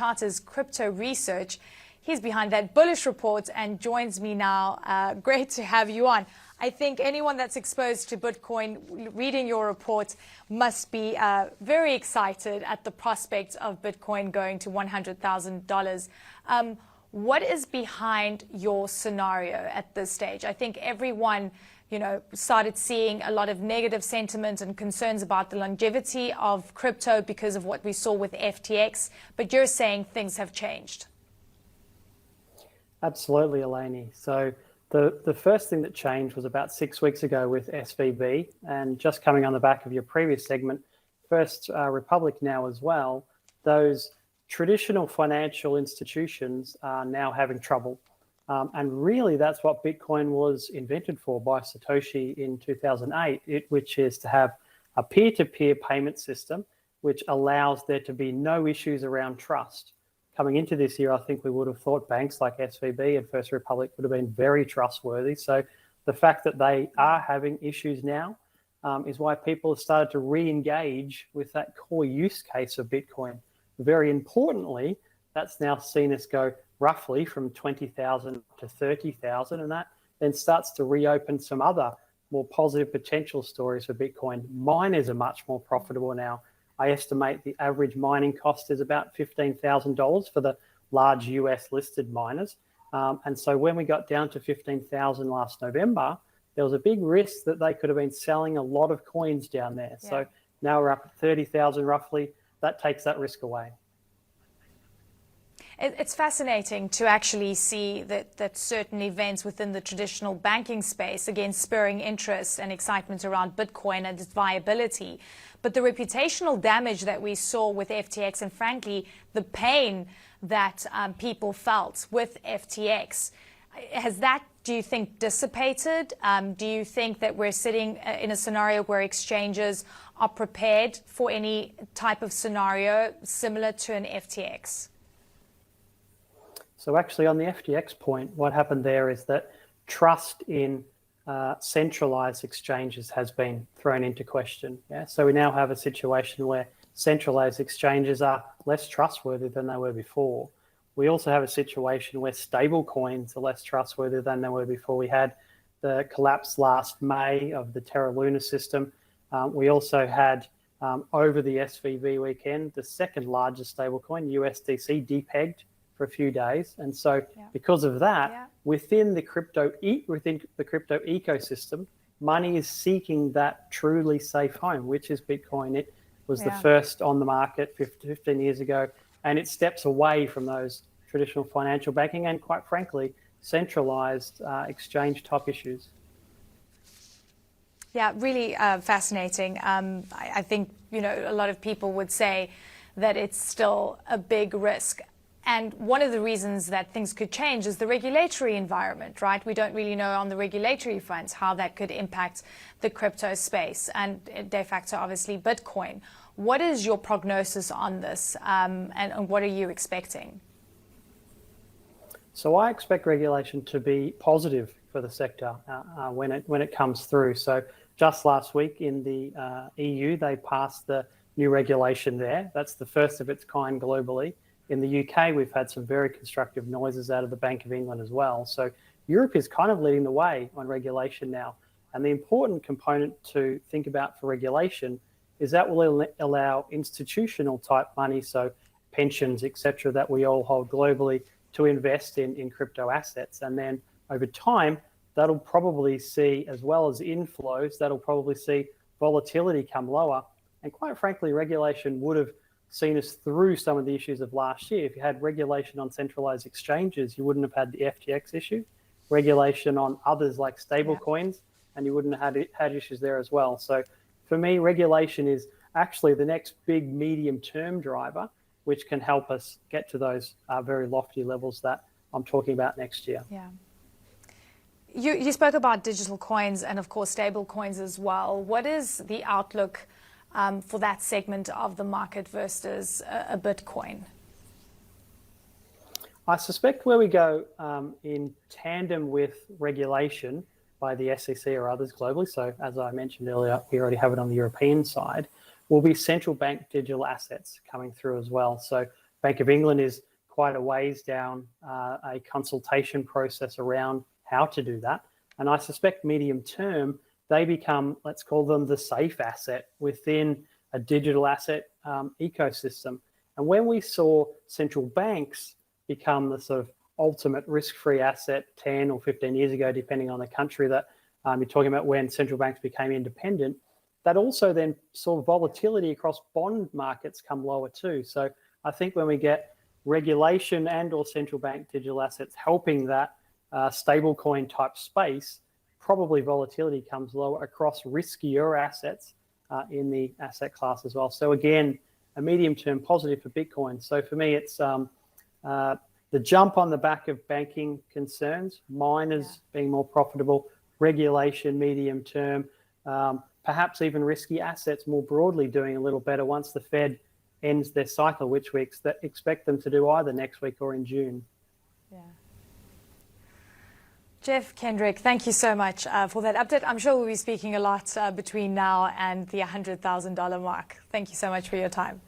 Carter's crypto research. He's behind that bullish report and joins me now. Great to have you on. I think anyone that's exposed to Bitcoin, reading your report, must be very excited at the prospect of Bitcoin going to $100,000. What is behind your scenario at this stage? I think everyone, started seeing a lot of negative sentiment and concerns about the longevity of crypto because of what we saw with FTX. But you're saying things have changed. Absolutely, Eleni. So the first thing that changed was about 6 weeks ago with SVB, and just coming on the back of your previous segment, First Republic now as well, those traditional financial institutions are now having trouble. And really, that's what Bitcoin was invented for by Satoshi in 2008, which is to have a peer-to-peer payment system, which allows there to be no issues around trust. Coming into this year, I think we would have thought banks like SVB and First Republic would have been very trustworthy. So the fact that they are having issues now is why people have started to re-engage with that core use case of Bitcoin. Very importantly, that's now seen us go roughly from 20,000 to 30,000, and that then starts to reopen some other more positive potential stories for Bitcoin. Miners are much more profitable now. I estimate the average mining cost is about $15,000 for the large US listed miners. And so when we got down to 15,000 last November, there was a big risk that they could have been selling a lot of coins down there. Yeah. So now we're up at 30,000 roughly. That takes that risk away. It's fascinating to actually see that certain events within the traditional banking space, again, spurring interest and excitement around Bitcoin and its viability. But the reputational damage that we saw with FTX, and frankly, the pain that people felt with FTX, has that, do you think, dissipated? Do you think that we're sitting in a scenario where exchanges are prepared for any type of scenario similar to an FTX? So actually on the FTX point, what happened there is that trust in centralized exchanges has been thrown into question. Yeah? So we now have a situation where centralized exchanges are less trustworthy than they were before. We also have a situation where stable coins are less trustworthy than they were before. We had the collapse last May of the Terra Luna system. We also had over the SVB weekend, the second largest stablecoin, USDC, depegged for a few days. And so because of that, within the crypto ecosystem, money is seeking that truly safe home, which is Bitcoin. It was the first on the market 15 years ago, and it steps away from those traditional financial banking and, quite frankly, centralized exchange type issues. Yeah, really fascinating. I think, a lot of people would say that it's still a big risk. And one of the reasons that things could change is the regulatory environment, right? We don't really know on the regulatory front how that could impact the crypto space and de facto, obviously, Bitcoin. What is your prognosis on this and what are you expecting? So I expect regulation to be positive for the sector when it comes through. So just last week in the EU, they passed the new regulation there. That's the first of its kind globally. In the UK, we've had some very constructive noises out of the Bank of England as well. So Europe is kind of leading the way on regulation now. And the important component to think about for regulation is that will allow institutional type money, so pensions, etc., that we all hold globally, to invest in crypto assets. And then over time, that'll probably see, as well as inflows, that'll probably see volatility come lower. And quite frankly, regulation would have seen us through some of the issues of last year. If you had regulation on centralized exchanges, you wouldn't have had the FTX issue, regulation on others like stable coins, and you wouldn't have had issues there as well. So for me, regulation is actually the next big medium-term driver, which can help us get to those very lofty levels that I'm talking about next year. Yeah. You spoke about digital coins and, of course, stable coins as well. What is the outlook for that segment of the market versus a Bitcoin? I suspect where we go in tandem with regulation by the SEC or others globally, so as I mentioned earlier, we already have it on the European side, will be central bank digital assets coming through as well. So Bank of England is quite a ways down a consultation process around how to do that. And I suspect medium term, they become, let's call them the safe asset within a digital asset ecosystem. And when we saw central banks become the sort of ultimate risk-free asset 10 or 15 years ago, depending on the country that you're talking about, when central banks became independent, that also then saw volatility across bond markets come lower too. So I think when we get regulation and or central bank digital assets helping that stablecoin type space, probably volatility comes lower across riskier assets in the asset class as well. So again, a medium-term positive for Bitcoin. So for me, it's the jump on the back of banking concerns, miners being more profitable, regulation medium-term, perhaps even risky assets more broadly doing a little better once the Fed ends their cycle, which we expect them to do either next week or in June. Yeah. Geoff Kendrick, thank you so much for that update. I'm sure we'll be speaking a lot between now and the $100,000 mark. Thank you so much for your time.